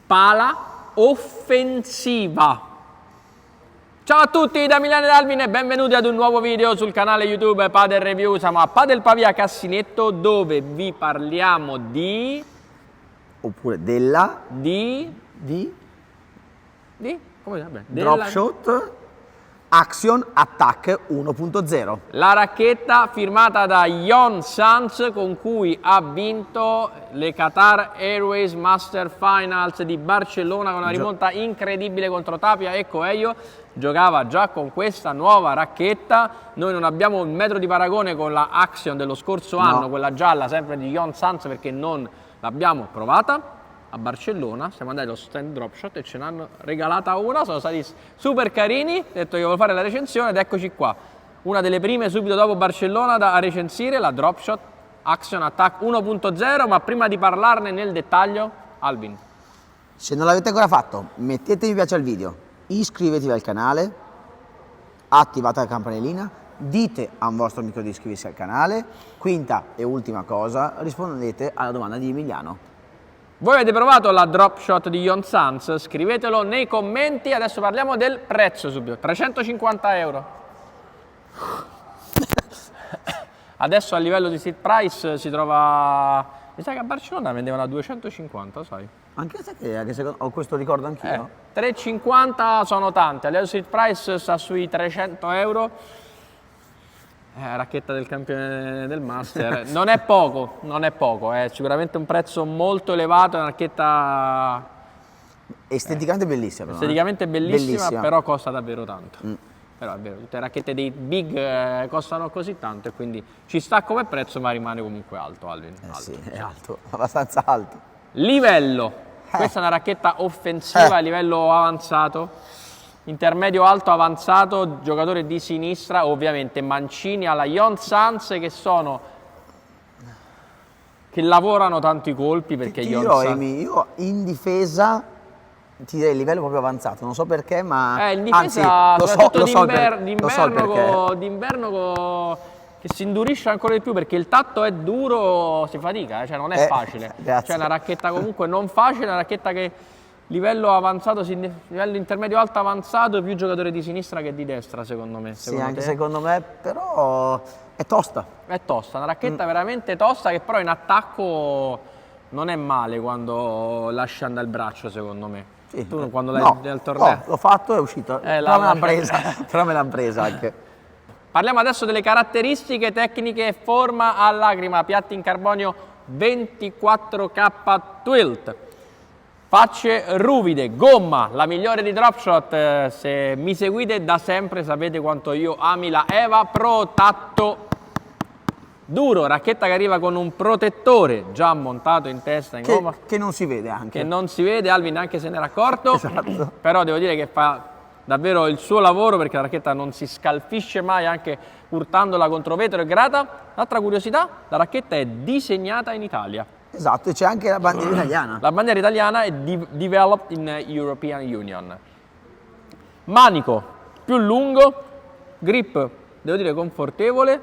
pala offensiva. Ciao a tutti da Milano ed Alvin e benvenuti ad un nuovo video sul canale YouTube Padel Review. Siamo a Padel Pavia Cassinetto, dove vi parliamo di... oppure della... come vabbè, Drop Shot Axion Attack 1.0. La racchetta firmata da Yon Sanz, con cui ha vinto le Qatar Airways Master Finals di Barcellona con una rimonta incredibile contro Tapia e Coelho. Giocava già con questa nuova racchetta. Noi non abbiamo un metro di paragone con la Axion dello scorso anno, quella gialla sempre di Yon Sanz, perché non l'abbiamo provata. A Barcellona siamo andati allo stand Drop Shot e ce n'hanno regalata una, sono stati super carini, ho detto che volevo fare la recensione ed eccoci qua, una delle prime subito dopo Barcellona da recensire, la Drop Shot Axion Attack 1.0. Ma prima di parlarne nel dettaglio, Alvin, se non l'avete ancora fatto, mettete mi piace al video, iscrivetevi al canale, attivate la campanellina, dite a un vostro amico di iscriversi al canale. Quinta e ultima cosa, rispondete alla domanda di Emiliano. voi avete provato la Drop Shot di Yon Sanz? Scrivetelo nei commenti. Adesso parliamo del prezzo subito, 350 euro. Adesso a livello di street price si trova, mi sa che a Barcellona vendevano a 250, sai? Anche se ho questo ricordo anch'io. 350 sono tante, a livello di street price sta sui 300 euro. Racchetta del campione del Master, non è poco, è sicuramente un prezzo molto elevato, è una racchetta Esteticamente bellissima. esteticamente bellissima, però costa davvero tanto. Però è vero, tutte le racchette dei big costano così tanto e quindi ci sta come prezzo, ma rimane comunque alto, Alvin. Alto. Sì, è alto, abbastanza alto. Livello, questa è una racchetta offensiva a livello avanzato. Intermedio alto avanzato, giocatore di sinistra, ovviamente mancini alla Yon Sanz che lavorano tanto i colpi, perché Ti Yon dirò, Sanz... io in difesa ti direi livello proprio avanzato, non so perché, ma in difesa, anzi, soprattutto d'inverno d'inverno che si indurisce ancora di più, perché il tatto è duro, si fatica, cioè non è facile. Grazie. Cioè è una racchetta comunque non facile, una racchetta che livello avanzato, livello intermedio alto avanzato, più giocatore di sinistra che di destra, secondo me. Secondo me, però è tosta. È tosta, una racchetta veramente tosta, che però in attacco non è male quando lascia andare il braccio, secondo me. Sì. Tu quando l'hai al torneo? No, l'ho fatto, è uscito. Però me l'ha presa anche. Parliamo adesso delle caratteristiche tecniche e forma a lacrima. Piatti in carbonio 24K Twilt. Facce ruvide, gomma, la migliore di Drop Shot. Se mi seguite da sempre sapete quanto io ami la Eva Pro Tatto duro, racchetta che arriva con un protettore già montato in testa, in gomma. Che non si vede anche. Che non si vede, Alvin anche se ne era accorto. Esatto. Però devo dire che fa davvero il suo lavoro, perché la racchetta non si scalfisce mai, anche urtandola contro vetro e grata. L'altra curiosità, la racchetta è disegnata in Italia. Esatto, e c'è anche la bandiera italiana. La bandiera italiana è developed in European Union. Manico più lungo, grip devo dire confortevole,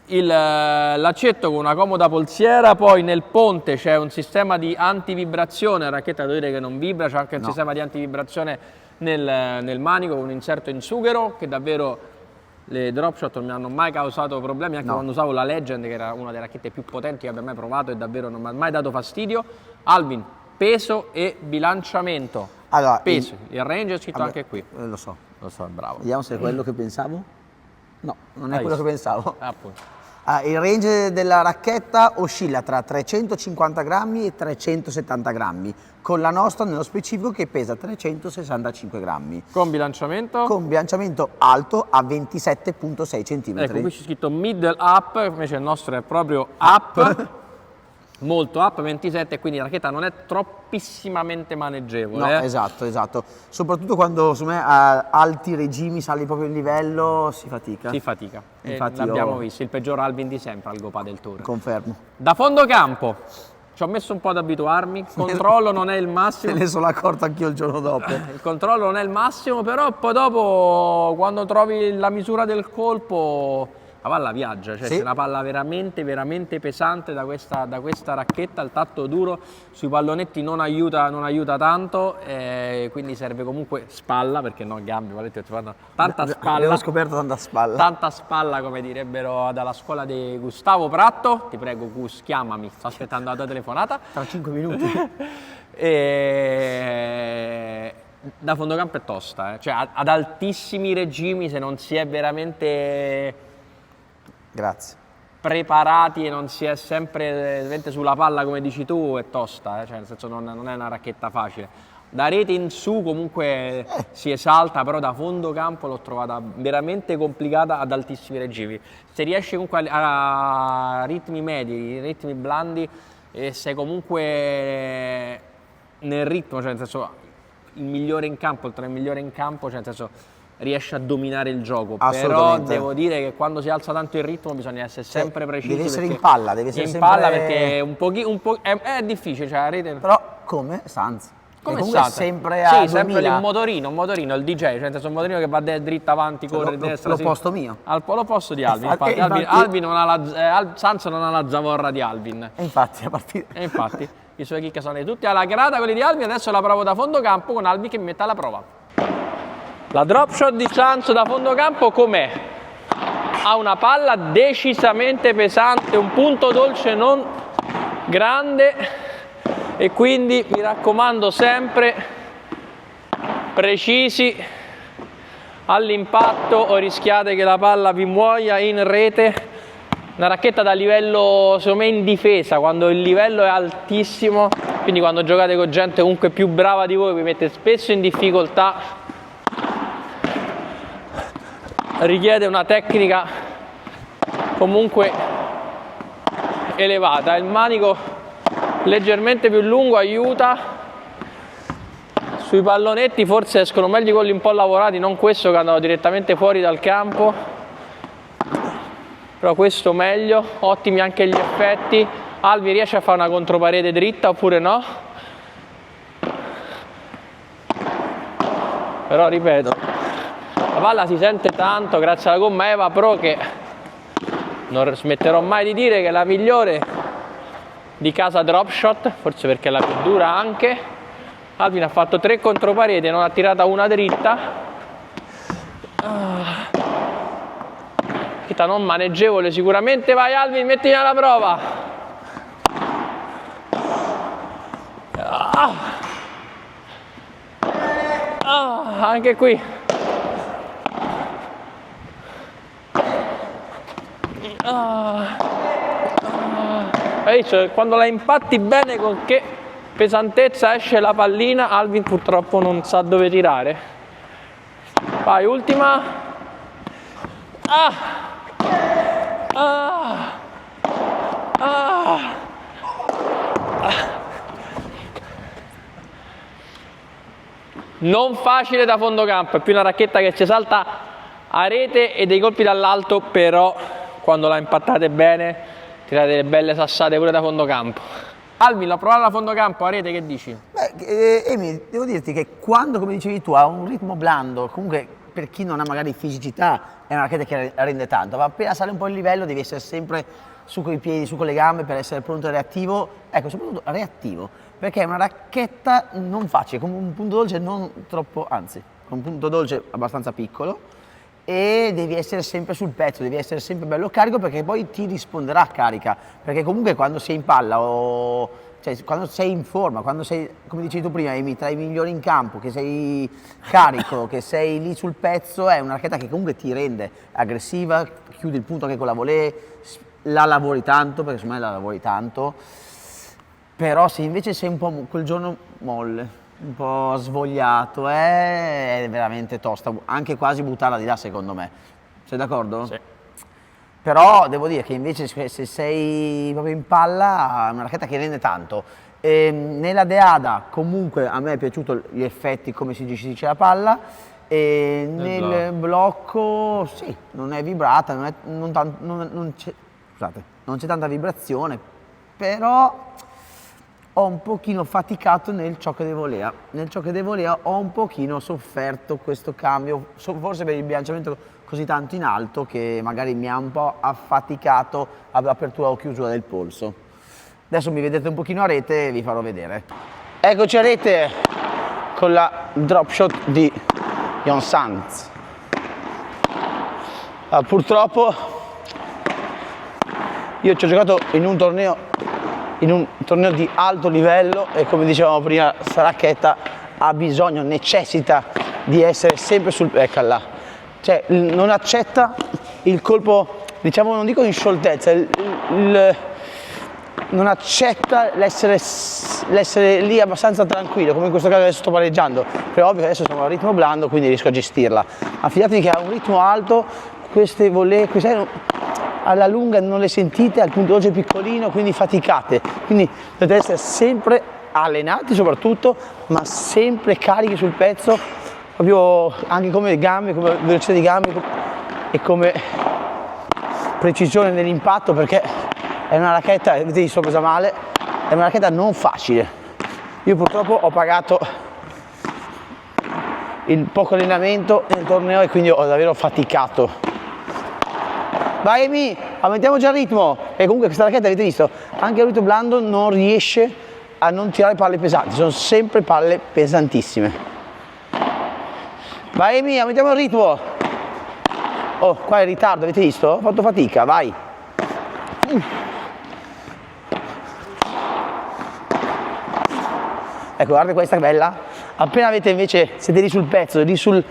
l'accetto con una comoda polsiera, poi nel ponte c'è un sistema di antivibrazione, la racchetta devo dire che non vibra, c'è anche un sistema di antivibrazione nel manico con un inserto in sughero, che davvero le Drop Shot non mi hanno mai causato problemi, anche quando usavo la Legend, che era una delle racchette più potenti che abbia mai provato e davvero non mi ha mai dato fastidio. Alvin, peso e bilanciamento. Allora, peso, il range è scritto anche qui. Lo so, bravo. Vediamo se è quello che pensavo. No, non è Hai quello visto? che pensavo. Appunto. Il range della racchetta oscilla tra 350 grammi e 370 grammi, con la nostra nello specifico che pesa 365 grammi. Con bilanciamento? Con bilanciamento alto a 27,6 cm. Ecco, qui c'è scritto middle up, invece il nostro è proprio up, molto up, 27, quindi la racchetta non è troppissimamente maneggevole. No, esatto. Soprattutto quando, secondo me, a alti regimi sali proprio il livello, si fatica. Si fatica. Infatti l'abbiamo visto, il peggior Alvin di sempre al Gopa del Tour. Confermo. Da fondo campo, ci ho messo un po' ad abituarmi, il controllo non è il massimo. Me ne sono accorto anch'io il giorno dopo. Il controllo non è il massimo, però poi dopo, quando trovi la misura del colpo, la palla viaggia, cioè Sì. c'è una palla veramente, veramente pesante da questa racchetta, il tatto duro sui pallonetti non aiuta tanto, quindi serve comunque spalla, perché no gambe, tanta spalla. Abbiamo scoperto tanta spalla. Tanta spalla, come direbbero dalla scuola di Gustavo Pratto. Ti prego, Gus, chiamami, sto aspettando la tua telefonata. Tra 5 minuti. Da fondocampo è tosta, cioè ad altissimi regimi, se non si è veramente Grazie. preparati e non si è sempre veramente sulla palla, come dici tu, è tosta, cioè nel senso non è una racchetta facile. Da rete in su comunque si esalta, però da fondocampo l'ho trovata veramente complicata ad altissimi regimi. Se riesci comunque a ritmi medi, ritmi blandi, e sei comunque nel ritmo, cioè nel senso il migliore in campo, oltre al migliore in campo, cioè nel senso riesce a dominare il gioco. Però Assolutamente. devo dire che quando si alza tanto il ritmo bisogna essere sempre precisi. Devi essere perché in palla, devi essere in sempre... palla, perché è difficile, cioè la rete... Però come? Sanz. Come comunque state? sempre a Sì, 2000. sempre un motorino, il DJ, cioè nel senso un motorino che va dritto avanti, corre Lo- destra, l'opposto mio. Lo posto di Alvin, Infatti- infatti. infatti- Alvin non ha Sanz non ha la zavorra di Alvin. E infatti a partire... E infatti i suoi kick sono tutti alla grata, quelli di Alvin. Adesso la provo da fondocampo con Alvin che mi mette alla prova. La drop shot di Sanz da fondocampo com'è? Ha una palla decisamente pesante, un punto dolce non grande, e quindi mi raccomando sempre precisi all'impatto o rischiate che la palla vi muoia in rete. Una racchetta da livello, secondo me, in difesa, quando il livello è altissimo, quindi quando giocate con gente comunque più brava di voi vi mette spesso in difficoltà, richiede una tecnica comunque elevata. Il manico leggermente più lungo aiuta, sui pallonetti forse escono meglio quelli un po' lavorati, non questo che andava direttamente fuori dal campo, però questo meglio. Ottimi anche gli effetti. Alvi riesce a fare una controparete dritta oppure no? Però ripeto, la palla si sente tanto grazie alla gomma Eva Pro, che non smetterò mai di dire che è la migliore di casa drop shot, forse perché è la più dura anche. Alvin ha fatto 3 controparete, non ha tirata una dritta. Non maneggevole sicuramente. Vai Alvin, mettimi alla prova. Anche qui hai visto? Quando la impatti bene, con che pesantezza esce la pallina. Alvin purtroppo non sa dove tirare. Vai, ultima. Non facile da fondocampo, è più una racchetta che ci salta a rete e dei colpi dall'alto, però quando la impattate bene tirate delle belle sassate pure da fondocampo. Alvin, l'ho provata da fondocampo a rete, che dici? Beh, Emi, devo dirti che quando, come dicevi tu, ha un ritmo blando, comunque per chi non ha magari fisicità è una racchetta che rende tanto, ma appena sale un po' il livello devi essere sempre su coi piedi, su con le gambe per essere pronto e reattivo. Ecco, soprattutto reattivo, perché è una racchetta non facile, con un punto dolce non troppo, anzi, con un punto dolce abbastanza piccolo, e devi essere sempre sul pezzo, devi essere sempre bello carico, perché poi ti risponderà carica, perché comunque quando sei in palla o cioè, quando sei in forma, quando sei, come dicevi tu prima, Emi, tra i migliori in campo, che sei carico, che sei lì sul pezzo, è una racchetta che comunque ti rende aggressiva, chiudi il punto anche con la volée, la lavori tanto, perché secondo me la lavori tanto. Però se invece sei un po' quel giorno molle, un po' svogliato, è veramente tosta, anche quasi buttarla di là secondo me. Sei d'accordo? Sì. Però devo dire che invece se sei proprio in palla è una racchetta che rende tanto. Nella Deada comunque a me è piaciuto gli effetti, come si gestisce la palla, e nel blocco sì, non è vibrata, non c'è tanta vibrazione, però ho un pochino faticato nel choque de volea. Nel choque de volea ho un pochino sofferto questo cambio, forse per il bilanciamento così tanto in alto che magari mi ha un po' affaticato all'apertura o chiusura del polso. Adesso mi vedete un pochino a rete e vi farò vedere. Eccoci a rete con la drop shot di Jon Sanz. Purtroppo io ci ho giocato in un torneo di alto livello e, come dicevamo prima, sta racchetta ha bisogno, necessita di essere sempre sul... eccola là. Cioè non accetta il colpo, diciamo, non dico in scioltezza, non accetta l'essere lì abbastanza tranquillo, come in questo caso adesso sto pareggiando. Però ovvio che adesso sono a ritmo blando, quindi riesco a gestirla. Ma fidatevi che a un ritmo alto queste volée, alla lunga non le sentite, al punto oggi è piccolino, quindi faticate. Quindi dovete essere sempre allenati soprattutto, ma sempre carichi sul pezzo, proprio anche come gambe, come velocità di gambe e come precisione nell'impatto, perché è una racchetta, vedete, sto presa male, è una racchetta non facile. Io purtroppo ho pagato il poco allenamento nel torneo e quindi ho davvero faticato. Vai Emi, aumentiamo già il ritmo. E comunque questa racchetta, avete visto, anche a ritmo blando non riesce a non tirare palle pesanti, sono sempre palle pesantissime. Vai Emi, aumentiamo il ritmo. Oh, qua è in ritardo, avete visto? Ho fatto fatica, vai. Ecco, guardate questa che bella. Appena avete invece, siete lì sul pezzo, lì sulla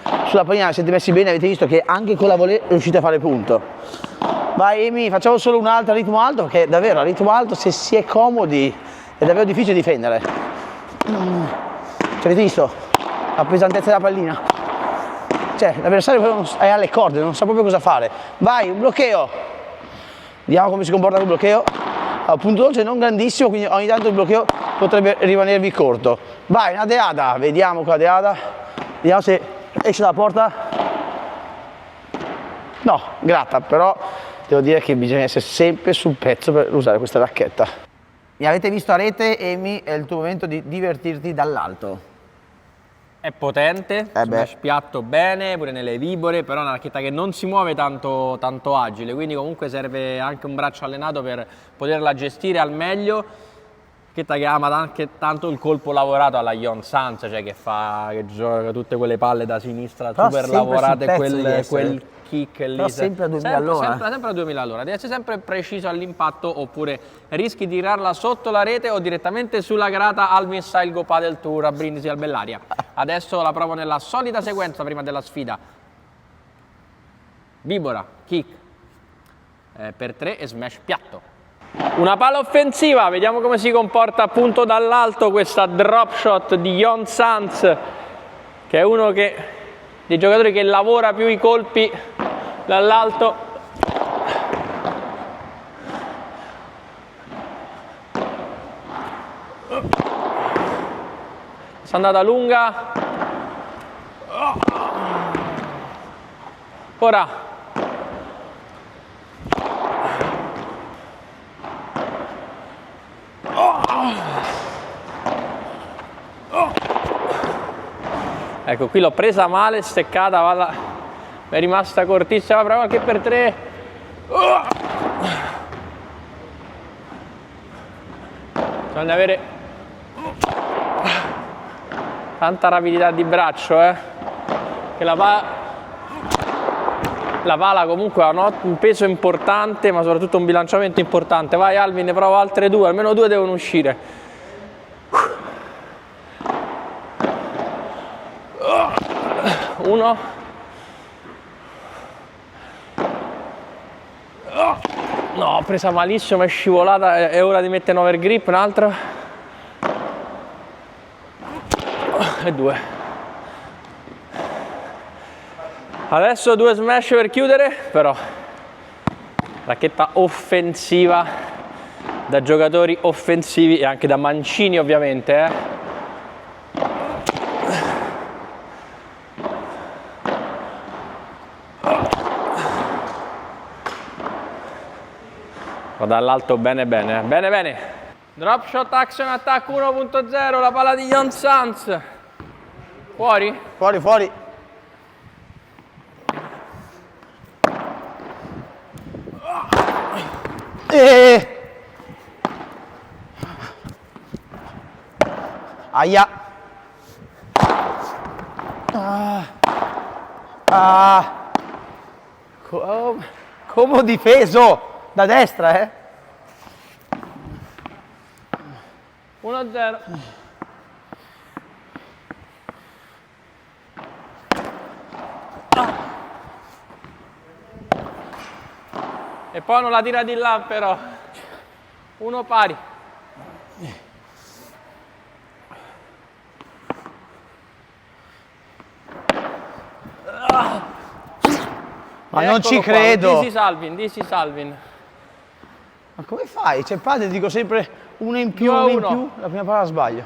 panina, siete messi bene, avete visto che anche con la volée riuscite a fare punto. Vai Emi, facciamo solo un'altra a ritmo alto, perché davvero a ritmo alto, se si è comodi, è davvero difficile difendere. Cioè, avete visto la pesantezza della pallina? Cioè, l'avversario è alle corde, non sa proprio cosa fare. Vai, un bloqueo. Vediamo come si comporta col bloqueo. Punto dolce non grandissimo, quindi ogni tanto il bloqueo potrebbe rimanervi corto. Vai, una deada, vediamo qua la deada. Vediamo se esce dalla porta. No, gratta, però devo dire che bisogna essere sempre sul pezzo per usare questa racchetta. Mi avete visto a rete, Emi, è il tuo momento di divertirti dall'alto. È potente, smash piatto bene, pure nelle vibore, però è una racchetta che non si muove tanto agile, quindi comunque serve anche un braccio allenato per poterla gestire al meglio. Racchetta che ama anche tanto il colpo lavorato alla Jon Sanz, cioè che gioca tutte quelle palle da sinistra però super lavorate, quel kick lì. Però sempre a 2000 all'ora. Sempre a 2000 all'ora, deve essere sempre preciso all'impatto, oppure rischi di tirarla sotto la rete o direttamente sulla grata Alvin Style Go Padel Tour a Brindisi al Bellaria. Adesso la provo nella solita sequenza prima della sfida. Vibora, kick per 3 e smash piatto. Una palla offensiva, vediamo come si comporta appunto dall'alto questa drop shot di Jon Sanz, che è uno dei giocatori che lavora più i colpi dall'alto. È andata lunga. Ora ecco, qui l'ho presa male, steccata, è rimasta cortissima, prova anche per 3. Bisogna avere tanta rapidità di braccio, che la pala comunque ha un peso importante, ma soprattutto un bilanciamento importante. Vai Alvin, ne provo altre 2, almeno 2 devono uscire. Uno. No, ho presa malissimo, è scivolata, è ora di mettere un overgrip, un'altra. E 2. Adesso 2 smash per chiudere, però racchetta offensiva da giocatori offensivi e anche da mancini ovviamente, Dall'alto bene. Drop shot action attack 1.0, la palla di Jon Sanz. Fuori? Fuori. Aia. Come ho difeso da destra, 1-0. E poi non la tira di là però. Uno pari. Ma non ci Eccolo qua, credo. Disi Salvin. Ma come fai? C'è padre, dico sempre uno in più, 2-1. uno in più, la prima palla sbaglio.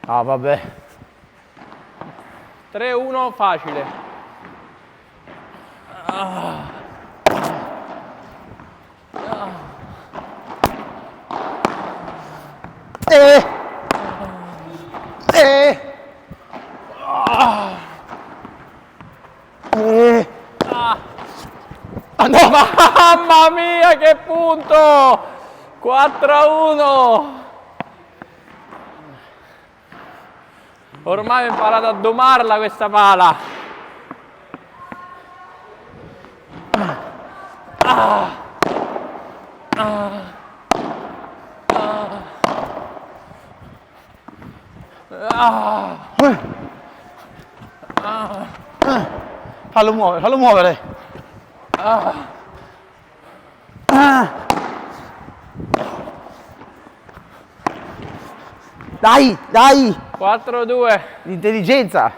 Ah, vabbè. 3-1 facile. Ah no! Mamma mia che punto! 4-1. Ormai ho imparato a domarla questa pala. Fallo muovere, fallo muovere. Dai, dai! 4-2. L'intelligenza.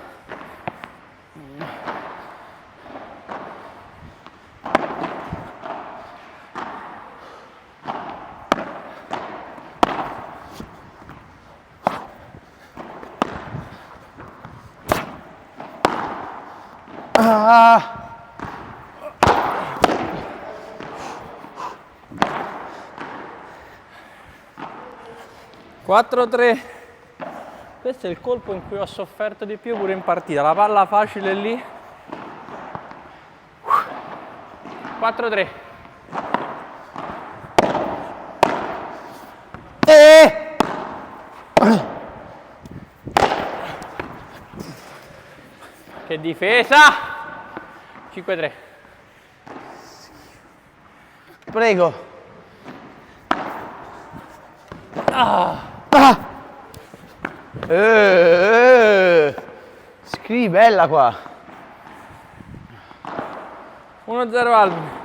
Ah. 4-3. Questo è il colpo in cui ho sofferto di più pure in partita. La palla facile lì. 4-3. Che difesa! 5-3. Prego. Scrivi bella qua. 1-0 Albi.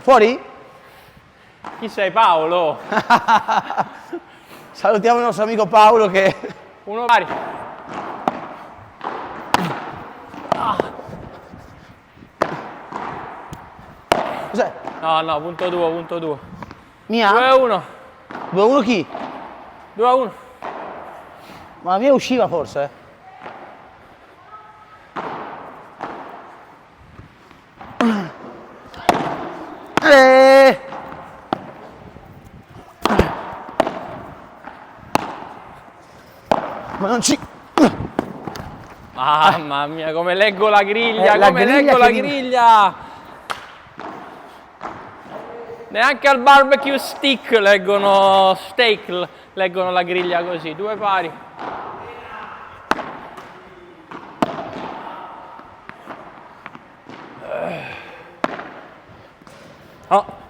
Fuori? Chi sei Paolo? Salutiamo il nostro amico Paolo che... Uno pari. Cos'è? No, punto 2, punto 2. Mia? 2-1. 2-1 chi? 2-1. Ma la mia usciva forse? Ma non ci... Mamma mia, come leggo la griglia, La come griglia leggo la che mi- griglia. Neanche al barbecue stick leggono steak, leggono la griglia così, 2 pari. Oh.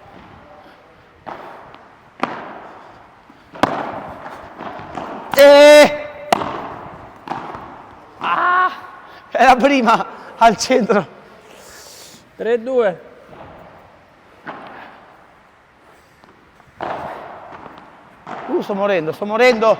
È la prima al centro. 3-2. Sto morendo, sto morendo.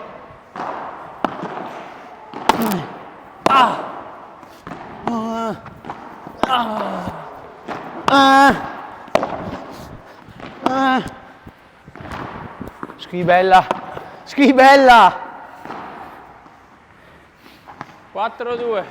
Scrivi bella. Scrivi bella. 4-2.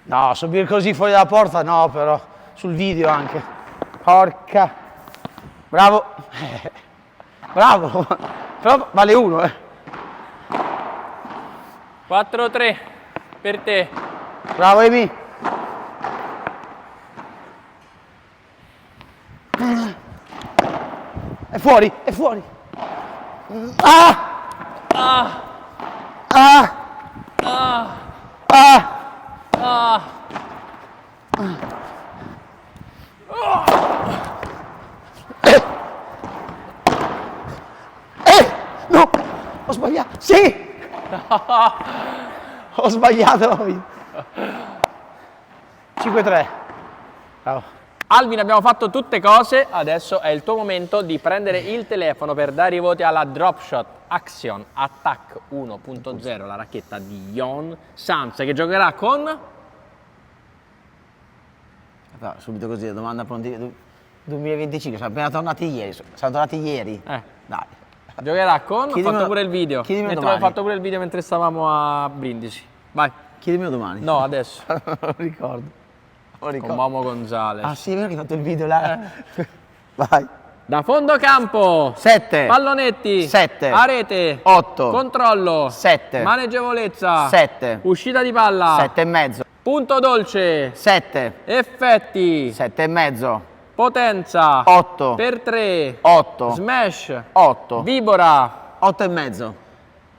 No, subire così fuori dalla porta no, però sul video anche. Porca. Bravo. Bravo. Però vale uno, 4-3 per te. Bravo Emi. È fuori, è fuori. Ah! Ah, Ah! ah, Ah! ah. No! Ho sbagliato! Sì! Ho sbagliato! 5-3. Bravo. Alvin, abbiamo fatto tutte cose, adesso è il tuo momento di prendere il telefono per dare i voti alla Drop Shot Action Attack 1.0, la racchetta di Jon Sanz che giocherà con... Subito così, domanda pronti. 2025, siamo appena tornati ieri. Siamo tornati ieri. Dai. Giocherà con... Ho Chiedimelo- fatto pure il video. chiedimelo Mentre ho domani. fatto pure il video mentre stavamo a Brindisi. Vai. Chiedimelo domani. No, adesso. Non lo ricordo. Non lo Con ricordo. Momo Gonzales. Ah sì, è vero che hai fatto il video là. Vai. Da fondo campo. 7. Pallonetti. 7. A rete. 8. Controllo. 7. Maneggevolezza. 7. Uscita di palla. 7 e mezzo. Punto dolce. 7. Effetti. 7 e mezzo. Potenza. 8. Per 3. 8. Smash. 8. Vibora. 8 e mezzo.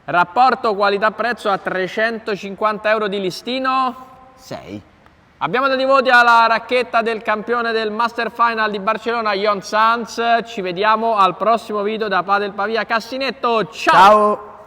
Rapporto qualità-prezzo a 350 euro di listino. 6. Abbiamo dato i voti alla racchetta del campione del Master Final di Barcellona, Jon Sanz. Ci vediamo al prossimo video da Padel Pavia Cassinetto. Ciao! Ciao.